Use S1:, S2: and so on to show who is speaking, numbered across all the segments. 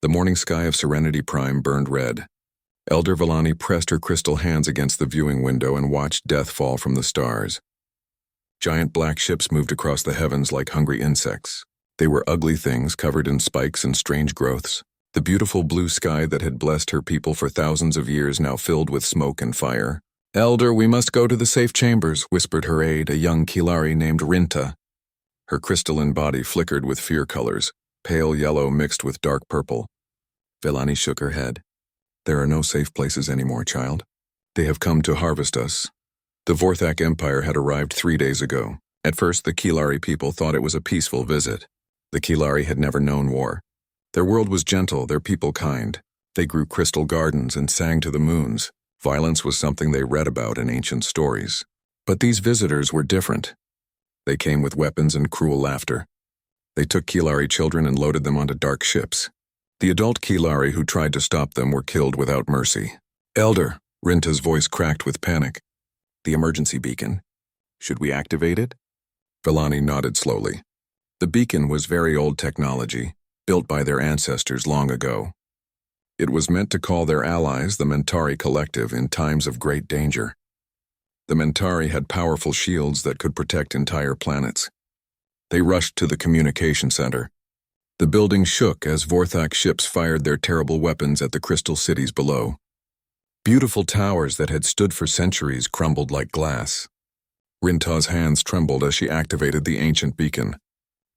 S1: The morning sky of Serenity Prime burned red. Elder Villani pressed her crystal hands against the viewing window and watched death fall from the stars. Giant black ships moved across the heavens like hungry insects. They were ugly things covered in spikes and strange growths. The beautiful blue sky that had blessed her people for thousands of years now filled with smoke and fire. "Elder, we must go to the safe chambers," whispered her aide, a young Kilari named Rinta. Her crystalline body flickered with fear colors, pale yellow mixed with dark purple. Villani shook her head. "There are no safe places anymore, child. They have come to harvest us." The Vorthak Empire had arrived 3 days ago. At first, the Kilari people thought it was a peaceful visit. The Kilari had never known war. Their world was gentle, their people kind. They grew crystal gardens and sang to the moons. Violence was something they read about in ancient stories. But these visitors were different. They came with weapons and cruel laughter. They took Kilari children and loaded them onto dark ships. The adult Kilari who tried to stop them were killed without mercy. "Elder," Rinta's voice cracked with panic. "The emergency beacon. Should we activate it?" Villani nodded slowly. The beacon was very old technology, built by their ancestors long ago. It was meant to call their allies, the Mentari Collective, in times of great danger. The Mentari had powerful shields that could protect entire planets. They rushed to the communication center. The building shook as Vorthak ships fired their terrible weapons at the crystal cities below. Beautiful towers that had stood for centuries crumbled like glass. Rinta's hands trembled as she activated the ancient beacon.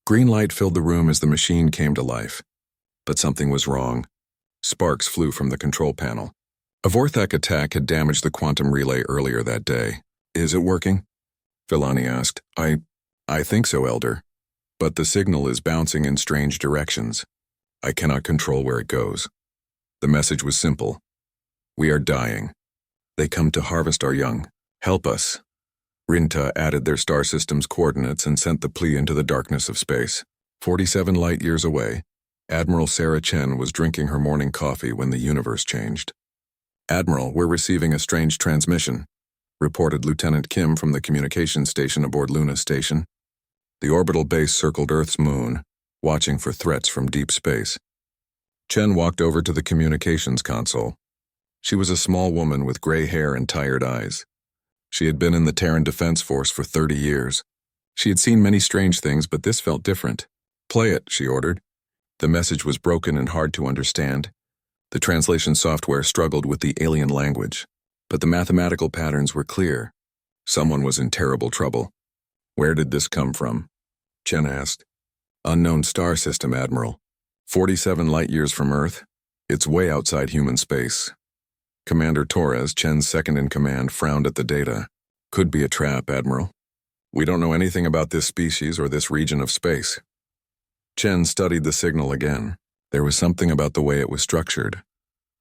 S1: Green light filled the room as the machine came to life. But something was wrong. Sparks flew from the control panel. A Vorthak attack had damaged the quantum relay earlier that day. "Is it working?" Villani asked. I think so, Elder. But the signal is bouncing in strange directions. I cannot control where it goes." The message was simple. "We are dying. They come to harvest our young. Help us." Rinta added their star system's coordinates and sent the plea into the darkness of space. 47 light-years away, Admiral Sarah Chen was drinking her morning coffee when the universe changed. "Admiral, we're receiving a strange transmission," reported Lieutenant Kim from the communications station aboard Luna Station. The orbital base circled Earth's moon, watching for threats from deep space. Chen walked over to the communications console. She was a small woman with gray hair and tired eyes. She had been in the Terran Defense Force for 30 years. She had seen many strange things, but this felt different. "Play it," she ordered. The message was broken and hard to understand. The translation software struggled with the alien language, but the mathematical patterns were clear. Someone was in terrible trouble. "Where did this come from?" Chen asked. "Unknown star system, Admiral. 47 light-years from Earth. It's way outside human space." Commander Torres, Chen's second-in-command, frowned at the data. "Could be a trap, Admiral. We don't know anything about this species or this region of space." Chen studied the signal again. There was something about the way it was structured.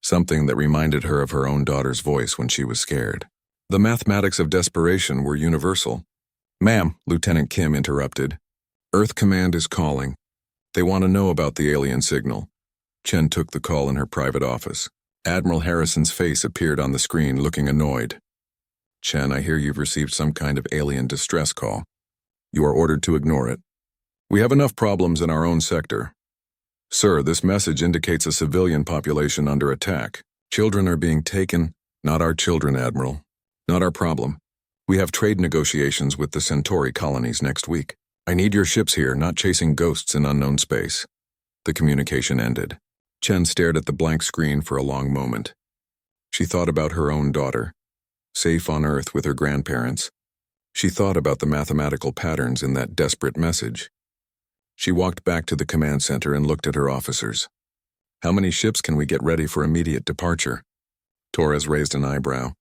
S1: Something that reminded her of her own daughter's voice when she was scared. The mathematics of desperation were universal. "Ma'am," Lieutenant Kim interrupted. "Earth Command is calling. They want to know about the alien signal." Chen took the call in her private office. Admiral Harrison's face appeared on the screen, looking annoyed. "Chen, I hear you've received some kind of alien distress call. You are ordered to ignore it. We have enough problems in our own sector." "Sir, this message indicates a civilian population under attack. Children are being taken." "Not our children, Admiral. Not our problem. We have trade negotiations with the Centauri colonies next week. I need your ships here, not chasing ghosts in unknown space." The communication ended. Chen stared at the blank screen for a long moment. She thought about her own daughter, safe on Earth with her grandparents. She thought about the mathematical patterns in that desperate message. She walked back to the command center and looked at her officers. "How many ships can we get ready for immediate departure?" Torres raised an eyebrow.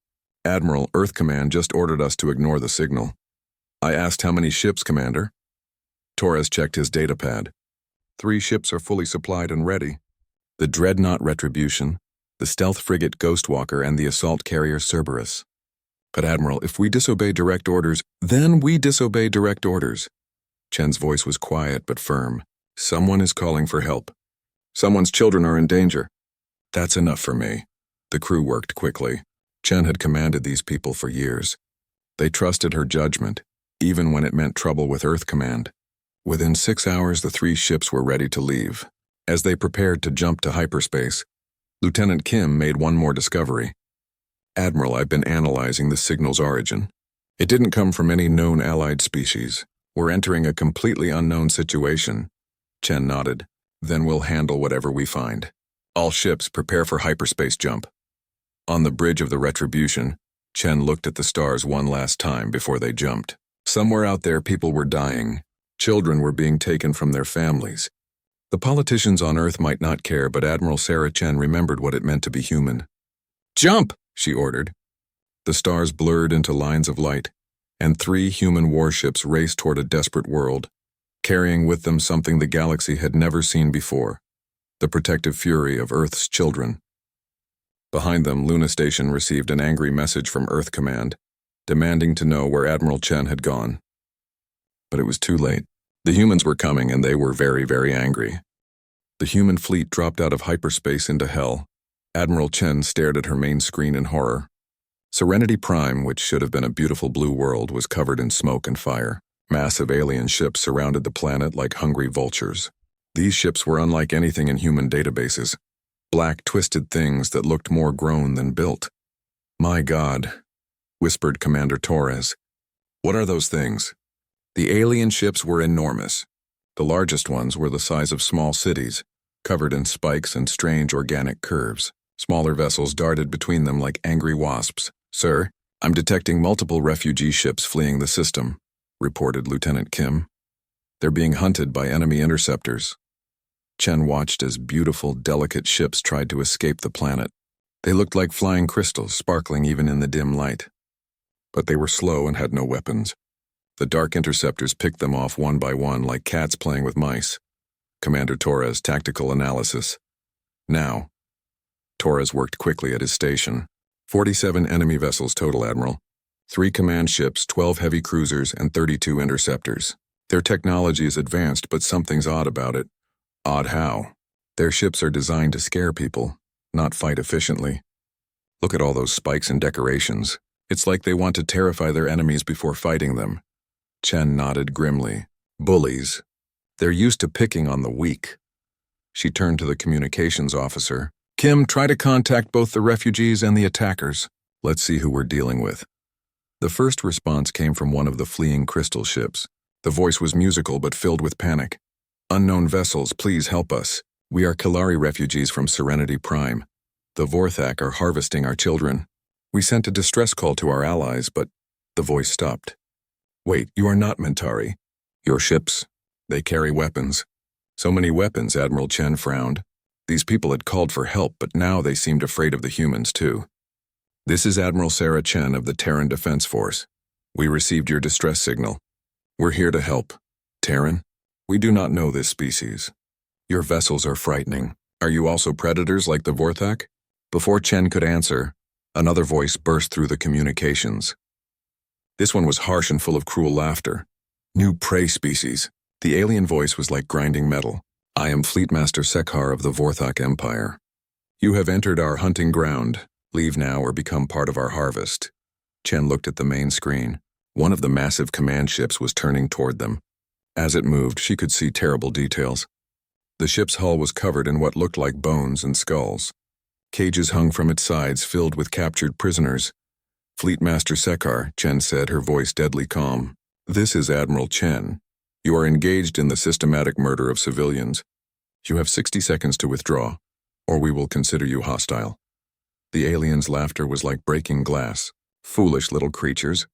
S1: "Admiral, Earth Command just ordered us to ignore the signal." "I asked how many ships, Commander." Torres checked his datapad. 3 ships are fully supplied and ready. The Dreadnought Retribution, the stealth frigate Ghostwalker, and the assault carrier Cerberus. "But Admiral, if we disobey direct orders, then we disobey direct orders." Chen's voice was quiet but firm. "Someone is calling for help. Someone's children are in danger." "That's enough for me." The crew worked quickly. Chen had commanded these people for years. They trusted her judgment, even when it meant trouble with Earth Command. Within 6 hours, the 3 ships were ready to leave. As they prepared to jump to hyperspace, Lieutenant Kim made one more discovery. Admiral, I've been analyzing the signal's origin. It didn't come from any known allied species. We're entering a completely unknown situation. Chen nodded. Then we'll handle whatever we find. All ships prepare for hyperspace jump. On the bridge of the Retribution, Chen looked at the stars one last time before they jumped. Somewhere out there, people were dying. Children were being taken from their families. The politicians on Earth might not care, but Admiral Sarah Chen remembered what it meant to be human. "Jump!" she ordered. The stars blurred into lines of light, and 3 human warships raced toward a desperate world, carrying with them something the galaxy had never seen before, the protective fury of Earth's children. Behind them, Luna Station received an angry message from Earth Command, demanding to know where Admiral Chen had gone. But it was too late. The humans were coming, and they were very, very angry. The human fleet dropped out of hyperspace into hell. Admiral Chen stared at her main screen in horror. Serenity Prime, which should have been a beautiful blue world, was covered in smoke and fire. Massive alien ships surrounded the planet like hungry vultures. These ships were unlike anything in human databases. Black, twisted things that looked more grown than built. "My God," whispered Commander Torres. "What are those things?" The alien ships were enormous. The largest ones were the size of small cities, covered in spikes and strange organic curves. Smaller vessels darted between them like angry wasps. "Sir, I'm detecting multiple refugee ships fleeing the system," reported Lieutenant Kim. "They're being hunted by enemy interceptors." Chen watched as beautiful, delicate ships tried to escape the planet. They looked like flying crystals, sparkling even in the dim light. But they were slow and had no weapons. The dark interceptors picked them off one by one like cats playing with mice. Commander Torres, tactical analysis. Now. Torres worked quickly at his station. 47 enemy vessels total, Admiral. 3 command ships, 12 heavy cruisers, and 32 interceptors. Their technology is advanced, but something's odd about it. Odd how? Their ships are designed to scare people, not fight efficiently. Look at all those spikes and decorations. It's like they want to terrify their enemies before fighting them. Chen nodded grimly. Bullies. They're used to picking on the weak. She turned to the communications officer. "Kim, try to contact both the refugees and the attackers. Let's see who we're dealing with." The first response came from one of the fleeing crystal ships. The voice was musical but filled with panic. "Unknown vessels, please help us. We are Kalari refugees from Serenity Prime. The Vorthak are harvesting our children. We sent a distress call to our allies, but..." The voice stopped. "Wait, you are not Mentari. Your ships, they carry weapons." "So many weapons," Admiral Chen frowned. These people had called for help, but now they seemed afraid of the humans too. "This is Admiral Sarah Chen of the Terran Defense Force. We received your distress signal. We're here to help." "Terran? We do not know this species. Your vessels are frightening. Are you also predators like the Vorthak?" Before Chen could answer, another voice burst through the communications. This one was harsh and full of cruel laughter. "New prey species." The alien voice was like grinding metal. "I am Fleetmaster Sekhar of the Vorthak Empire. You have entered our hunting ground. Leave now or become part of our harvest." Chen looked at the main screen. One of the massive command ships was turning toward them. As it moved, she could see terrible details. The ship's hull was covered in what looked like bones and skulls. Cages hung from its sides filled with captured prisoners. "Fleetmaster Sekhar," Chen said, her voice deadly calm. "This is Admiral Chen. You are engaged in the systematic murder of civilians. You have 60 seconds to withdraw, or we will consider you hostile." The alien's laughter was like breaking glass. "Foolish little creatures.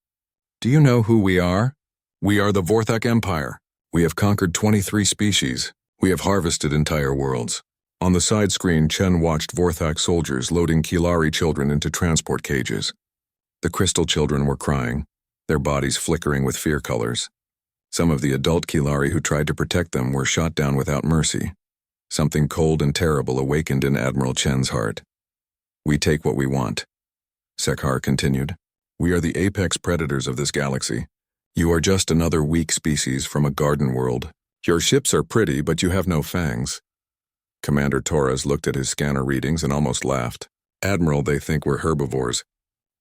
S1: Do you know who we are? We are the Vorthak Empire. We have conquered 23 species. We have harvested entire worlds." On the side screen, Chen watched Vorthak soldiers loading Kilari children into transport cages. The crystal children were crying, their bodies flickering with fear colors. Some of the adult Kilari who tried to protect them were shot down without mercy. Something cold and terrible awakened in Admiral Chen's heart. "We take what we want," Sekhar continued. "We are the apex predators of this galaxy. You are just another weak species from a garden world. Your ships are pretty, but you have no fangs." Commander Torres looked at his scanner readings and almost laughed. "Admiral, they think we're herbivores.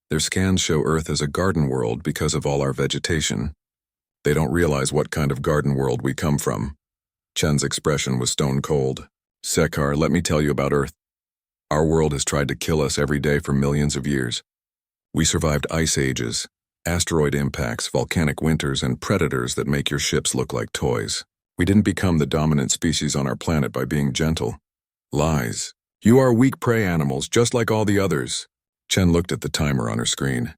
S1: Their scans show Earth as a garden world because of all our vegetation. They don't realize what kind of garden world we come from." Chen's expression was stone cold. Sekar, let me tell you about Earth. Our world has tried to kill us every day for millions of years. We survived ice ages, asteroid impacts, volcanic winters, and predators that make your ships look like toys. We didn't become the dominant species on our planet by being gentle. Lies. You are weak prey animals, just like all the others. Chen looked at the timer on her screen.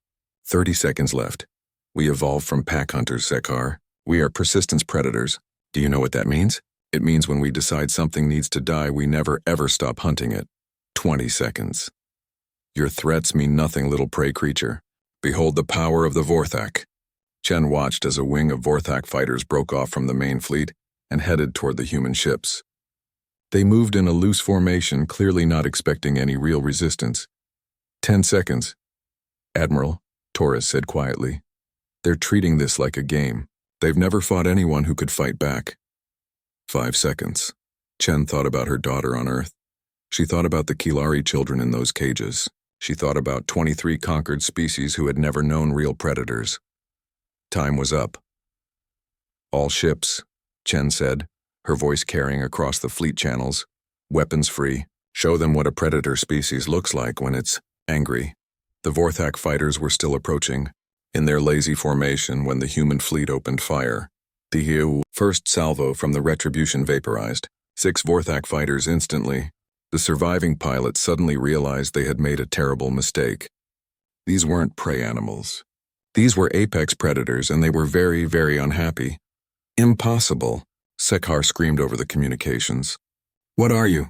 S1: 30 seconds left. We evolved from pack hunters, Sekar. We are persistence predators. Do you know what that means? It means when we decide something needs to die, we never ever stop hunting it. 20 seconds. Your threats mean nothing, little prey creature. Behold the power of the Vorthak. Chen watched as a wing of Vorthak fighters broke off from the main fleet and headed toward the human ships. They moved in a loose formation, clearly not expecting any real resistance. 10 seconds. Admiral, Torres said quietly. They're treating this like a game. They've never fought anyone who could fight back. 5 seconds. Chen thought about her daughter on Earth. She thought about the Kilari children in those cages. She thought about 23 conquered species who had never known real predators. Time was up. All ships, Chen said, her voice carrying across the fleet channels. Weapons free. Show them what a predator species looks like when it's angry. The Vorthak fighters were still approaching, in their lazy formation when the human fleet opened fire. The first salvo from the Retribution vaporized 6 Vorthak fighters instantly. The surviving pilots suddenly realized they had made a terrible mistake. These weren't prey animals. These were apex predators, and they were very, very unhappy. Impossible, Sekar screamed over the communications. What are you?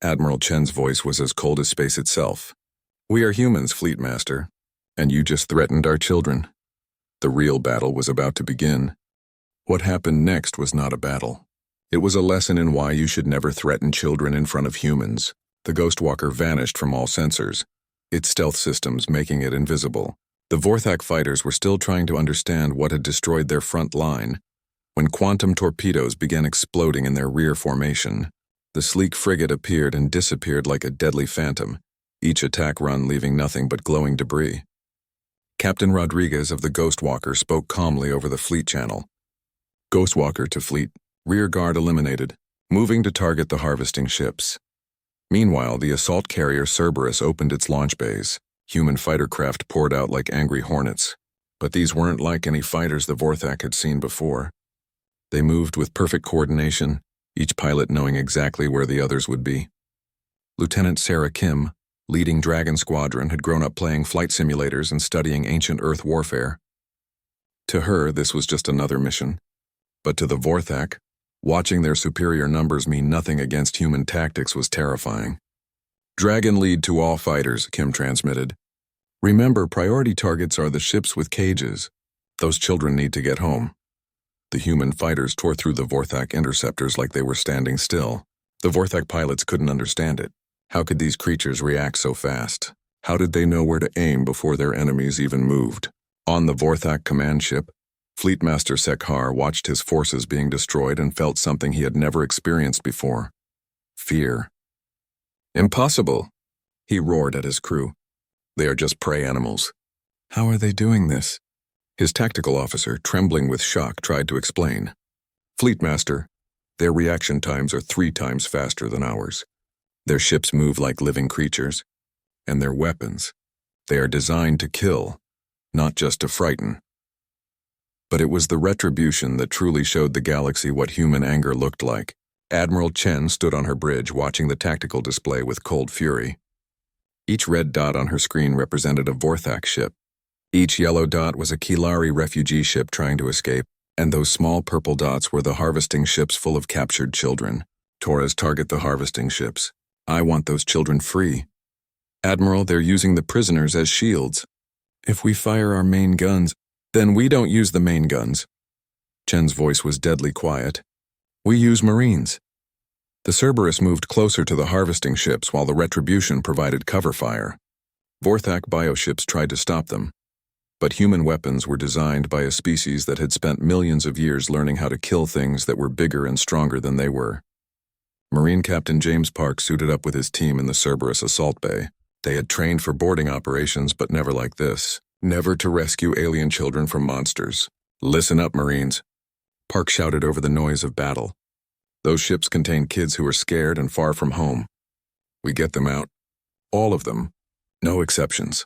S1: Admiral Chen's voice was as cold as space itself. We are humans, Fleet Master, and you just threatened our children. The real battle was about to begin. What happened next was not a battle. It was a lesson in why you should never threaten children in front of humans. The Ghostwalker vanished from all sensors, its stealth systems making it invisible. The Vorthak fighters were still trying to understand what had destroyed their front line when quantum torpedoes began exploding in their rear formation. The sleek frigate appeared and disappeared like a deadly phantom, each attack run leaving nothing but glowing debris. Captain Rodriguez of the Ghostwalker spoke calmly over the fleet channel. Ghostwalker to fleet. Rear guard eliminated, moving to target the harvesting ships. Meanwhile, the assault carrier Cerberus opened its launch bays. Human fighter craft poured out like angry hornets. But these weren't like any fighters the Vorthak had seen before. They moved with perfect coordination, each pilot knowing exactly where the others would be. Lieutenant Sarah Kim, leading Dragon Squadron, had grown up playing flight simulators and studying ancient Earth warfare. To her, this was just another mission. But to the Vorthak, watching their superior numbers mean nothing against human tactics was terrifying. Dragon lead to all fighters, Kim transmitted. Remember, priority targets are the ships with cages. Those children need to get home. The human fighters tore through the Vorthak interceptors like they were standing still. The Vorthak pilots couldn't understand it. How could these creatures react so fast? How did they know where to aim before their enemies even moved? On the Vorthak command ship, Fleet Master Sekar watched his forces being destroyed and felt something he had never experienced before. Fear. Impossible, he roared at his crew. They are just prey animals. How are they doing this? His tactical officer, trembling with shock, tried to explain. Fleet Master, their reaction times are 3 times faster than ours. Their ships move like living creatures. And their weapons. They are designed to kill, not just to frighten. But it was the Retribution that truly showed the galaxy what human anger looked like. Admiral Chen stood on her bridge watching the tactical display with cold fury. Each red dot on her screen represented a Vorthak ship. Each yellow dot was a Kilari refugee ship trying to escape, and those small purple dots were the harvesting ships full of captured children. Torres, target the harvesting ships. I want those children free. Admiral, they're using the prisoners as shields. If we fire our main guns, then we don't use the main guns. Chen's voice was deadly quiet. We use Marines. The Cerberus moved closer to the harvesting ships while the Retribution provided cover fire. Vorthak bioships tried to stop them. But human weapons were designed by a species that had spent millions of years learning how to kill things that were bigger and stronger than they were. Marine Captain James Park suited up with his team in the Cerberus assault bay. They had trained for boarding operations, but never like this. Never to rescue alien children from monsters. Listen up, Marines. Park shouted over the noise of battle. Those ships contain kids who are scared and far from home. We get them out. All of them. No exceptions.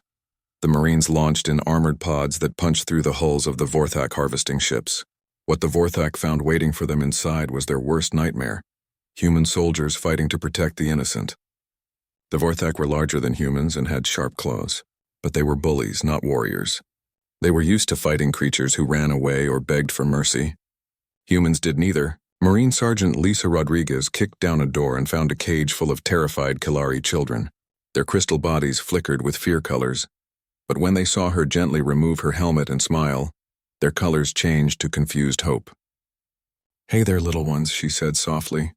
S1: The Marines launched in armored pods that punched through the hulls of the Vorthak harvesting ships. What the Vorthak found waiting for them inside was their worst nightmare: human soldiers fighting to protect the innocent. The Vorthak were larger than humans and had sharp claws, but they were bullies, not warriors. They were used to fighting creatures who ran away or begged for mercy. Humans did neither. Marine Sergeant Lisa Rodriguez kicked down a door and found a cage full of terrified Kilari children. Their crystal bodies flickered with fear colors, but when they saw her gently remove her helmet and smile, their colors changed to confused hope. "Hey there, little ones," she said softly.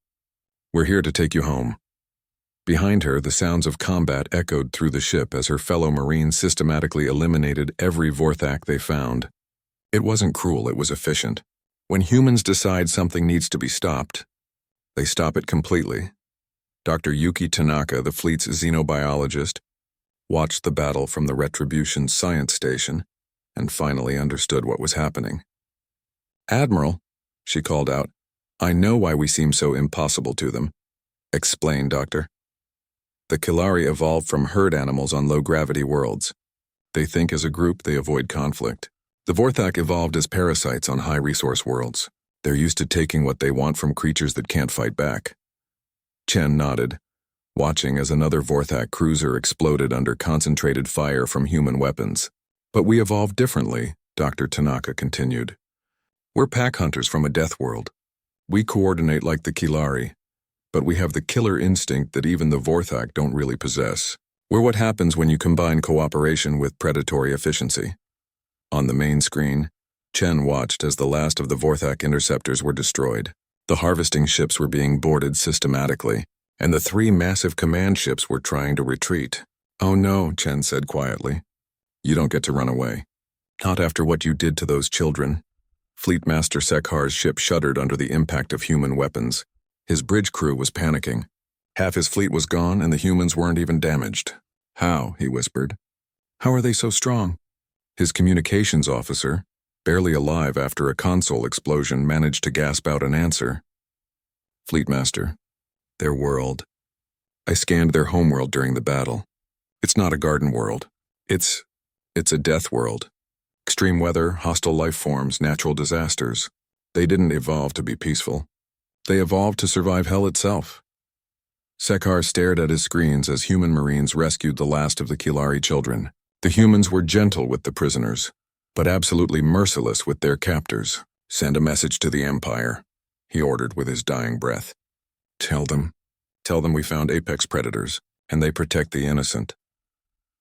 S1: "We're here to take you home." Behind her, the sounds of combat echoed through the ship as her fellow Marines systematically eliminated every Vorthak they found. It wasn't cruel, it was efficient. When humans decide something needs to be stopped, they stop it completely. Dr. Yuki Tanaka, the fleet's xenobiologist, watched the battle from the Retribution science station and finally understood what was happening. "Admiral," she called out, "I know why we seem so impossible to them." "Explain, Doctor." "The Kilari evolved from herd animals on low-gravity worlds. They think as a group, they avoid conflict. The Vorthak evolved as parasites on high-resource worlds. They're used to taking what they want from creatures that can't fight back." Chen nodded, watching as another Vorthak cruiser exploded under concentrated fire from human weapons. "But we evolved differently," Dr. Tanaka continued. "We're pack hunters from a death world. We coordinate like the Kilari, but we have the killer instinct that even the Vorthak don't really possess. We're what happens when you combine cooperation with predatory efficiency." On the main screen, Chen watched as the last of the Vorthak interceptors were destroyed. The harvesting ships were being boarded systematically, and the 3 massive command ships were trying to retreat. "Oh no," Chen said quietly. "You don't get to run away. Not after what you did to those children." Fleet Master Sekhar's ship shuddered under the impact of human weapons. His bridge crew was panicking. Half his fleet was gone and the humans weren't even damaged. "How?" he whispered. "How are they so strong?" His communications officer, barely alive after a console explosion, managed to gasp out an answer. "Fleetmaster, their world. I scanned their homeworld during the battle. It's not a garden world. It's a death world. Extreme weather, hostile life forms, natural disasters. They didn't evolve to be peaceful. They evolved to survive hell itself." Sekhar stared at his screens as human Marines rescued the last of the Kilari children. The humans were gentle with the prisoners, but absolutely merciless with their captors. "Send a message to the Empire," he ordered with his dying breath. Tell them we found apex predators, and they protect the innocent."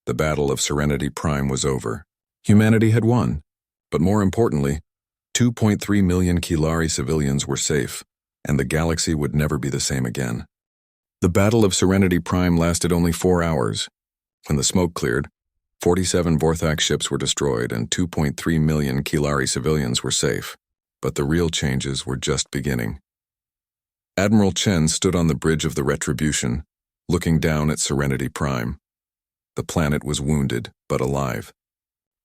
S1: The Battle of Serenity Prime was over. Humanity had won, but more importantly, 2.3 million Kilari civilians were safe, and the galaxy would never be the same again. The Battle of Serenity Prime lasted only 4 hours. When the smoke cleared, 47 Vorthak ships were destroyed and 2.3 million Kilari civilians were safe. But the real changes were just beginning. Admiral Chen stood on the bridge of the Retribution, looking down at Serenity Prime. The planet was wounded, but alive.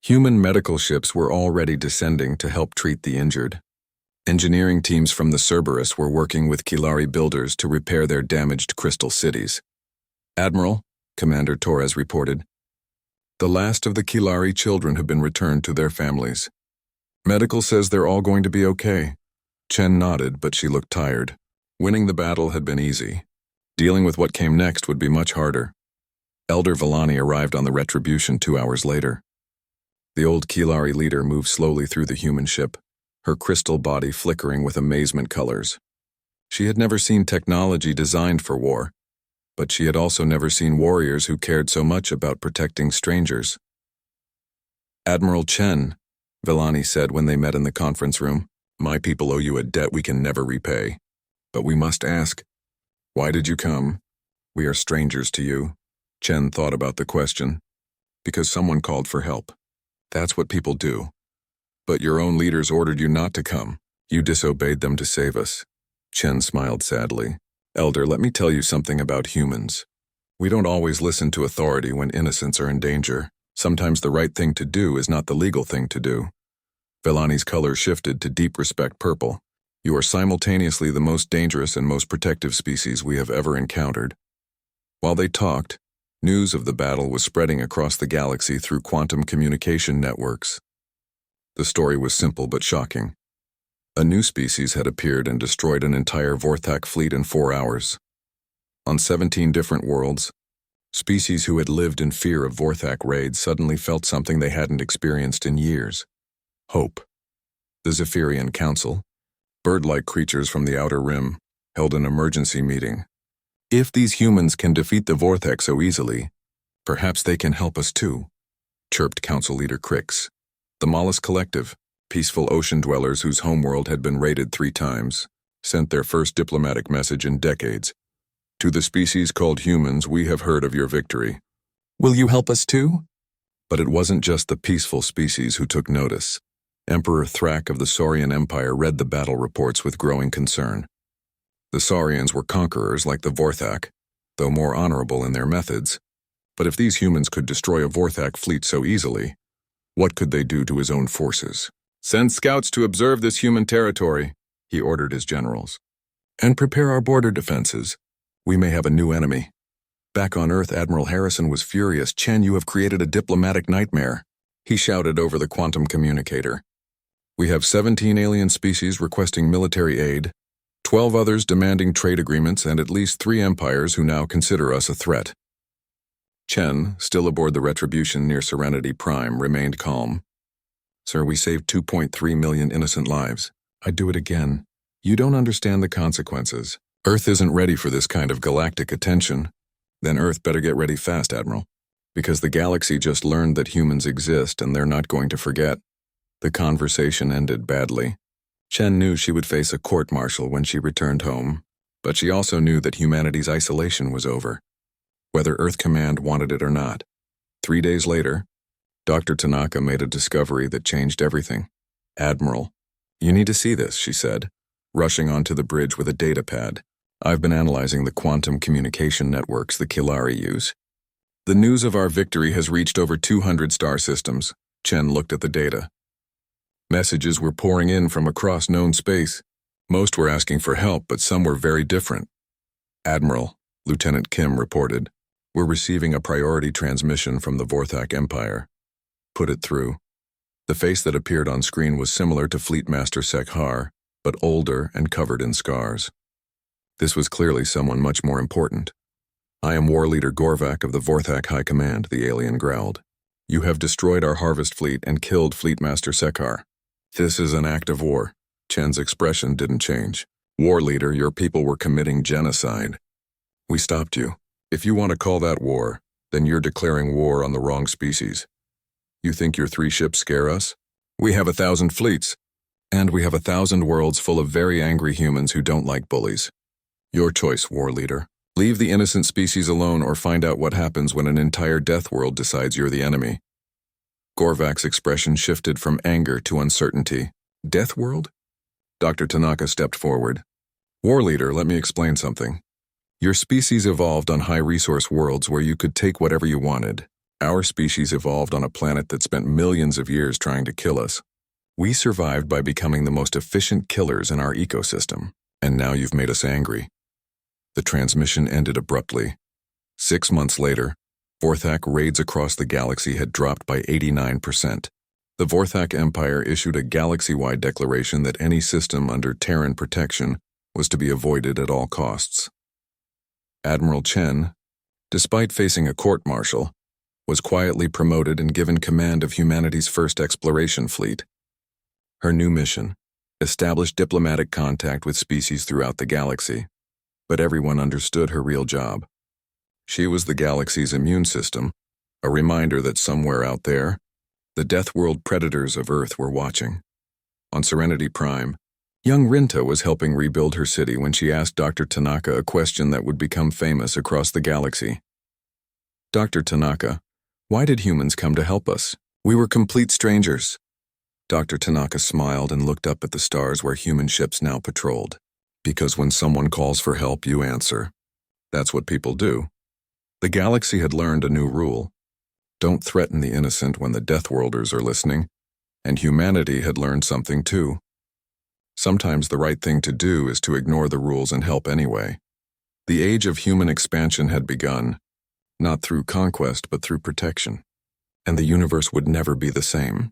S1: Human medical ships were already descending to help treat the injured. Engineering teams from the Cerberus were working with Kilari builders to repair their damaged crystal cities. "Admiral," Commander Torres reported, "the last of the Kilari children have been returned to their families. Medical says they're all going to be okay." Chen nodded, but she looked tired. Winning the battle had been easy. Dealing with what came next would be much harder. Elder Villani arrived on the Retribution 2 hours later. The old Kilari leader moved slowly through the human ship, her crystal body flickering with amazement colors. She had never seen technology designed for war, but she had also never seen warriors who cared so much about protecting strangers. "Admiral Chen," Villani said when they met in the conference room, "my people owe you a debt we can never repay. But we must ask, why did you come? We are strangers to you." Chen thought about the question. "Because someone called for help. That's what people do. But your own leaders ordered you not to come. You disobeyed them to save us." Chen smiled sadly. "Elder, let me tell you something about humans. We don't always listen to authority when innocents are in danger. Sometimes the right thing to do is not the legal thing to do." Villani's color shifted to deep respect purple. You are simultaneously the most dangerous and most protective species we have ever encountered." While they talked, news of the battle was spreading across the galaxy through quantum communication networks. The story was simple but shocking. A new species had appeared and destroyed an entire Vorthak fleet in 4 hours. On 17 different worlds, species who had lived in fear of Vorthak raids suddenly felt something they hadn't experienced in years: hope. The Zephyrian Council, bird-like creatures from the Outer Rim, held an emergency meeting. "If these humans can defeat the Vorthak so easily, perhaps they can help us too," chirped Council Leader Crix. The Mollusk Collective, peaceful ocean dwellers whose homeworld had been raided 3 times, sent their first diplomatic message in decades. "To the species called humans, we have heard of your victory. Will you help us too?" But it wasn't just the peaceful species who took notice. Emperor Thrak of the Saurian Empire read the battle reports with growing concern. The Saurians were conquerors like the Vorthak, though more honorable in their methods. But if these humans could destroy a Vorthak fleet so easily, what could they do to his own forces? "Send scouts to observe this human territory," he ordered his generals. "And prepare our border defenses. We may have a new enemy." Back on Earth, Admiral Harrison was furious. "Chen, you have created a diplomatic nightmare," he shouted over the quantum communicator. "We have 17 alien species requesting military aid, 12 others demanding trade agreements, and at least 3 empires who now consider us a threat." Chen, still aboard the Retribution near Serenity Prime, remained calm. "Sir, we saved 2.3 million innocent lives. I'd do it again. You don't understand the consequences. Earth isn't ready for this kind of galactic attention." "Then Earth better get ready fast, Admiral, because the galaxy just learned that humans exist and they're not going to forget." The conversation ended badly. Chen knew she would face a court-martial when she returned home, but she also knew that humanity's isolation was over, whether Earth Command wanted it or not. 3 days later, Dr. Tanaka made a discovery that changed everything. "Admiral, you need to see this," she said, rushing onto the bridge with a data pad. "I've been analyzing the quantum communication networks the Kilari use. The news of our victory has reached over 200 star systems." Chen looked at the data. Messages were pouring in from across known space. Most were asking for help, but some were very different. "Admiral," Lieutenant Kim reported, "we're receiving a priority transmission from the Vorthak Empire." "Put it through." The face that appeared on screen was similar to Fleet Master Sekhar, but older and covered in scars. This was clearly someone much more important. "I am War Leader Gorvak of the Vorthak High Command," the alien growled. "You have destroyed our harvest fleet and killed Fleet Master Sekhar. This is an act of war." Chen's expression didn't change. "War Leader, your people were committing genocide. We stopped you. If you want to call that war, then you're declaring war on the wrong species. You think your 3 ships scare us? We have 1,000 fleets, and we have 1,000 worlds full of very angry humans who don't like bullies. Your choice, War Leader. Leave the innocent species alone or find out what happens when an entire death world decides you're the enemy." Gorvak's expression shifted from anger to uncertainty. "Death world?" Dr. Tanaka stepped forward. "War Leader, let me explain something. Your species evolved on high-resource worlds where you could take whatever you wanted. Our species evolved on a planet that spent millions of years trying to kill us. We survived by becoming the most efficient killers in our ecosystem, and now you've made us angry." The transmission ended abruptly. 6 months later, Vorthak raids across the galaxy had dropped by 89%. The Vorthak Empire issued a galaxy-wide declaration that any system under Terran protection was to be avoided at all costs. Admiral Chen, despite facing a court-martial, was quietly promoted and given command of humanity's first exploration fleet. Her new mission: establish diplomatic contact with species throughout the galaxy. But everyone understood her real job. She was the galaxy's immune system, a reminder that somewhere out there, the death world predators of Earth were watching. On Serenity Prime, young Rinta was helping rebuild her city when she asked Dr. Tanaka a question that would become famous across the galaxy. "Dr. Tanaka, why did humans come to help us? We were complete strangers." Dr. Tanaka smiled and looked up at the stars where human ships now patrolled. "Because when someone calls for help, you answer. That's what people do." The galaxy had learned a new rule: don't threaten the innocent when the Deathworlders are listening, and humanity had learned something too. Sometimes the right thing to do is to ignore the rules and help anyway. The age of human expansion had begun, not through conquest but through protection. And the universe would never be the same.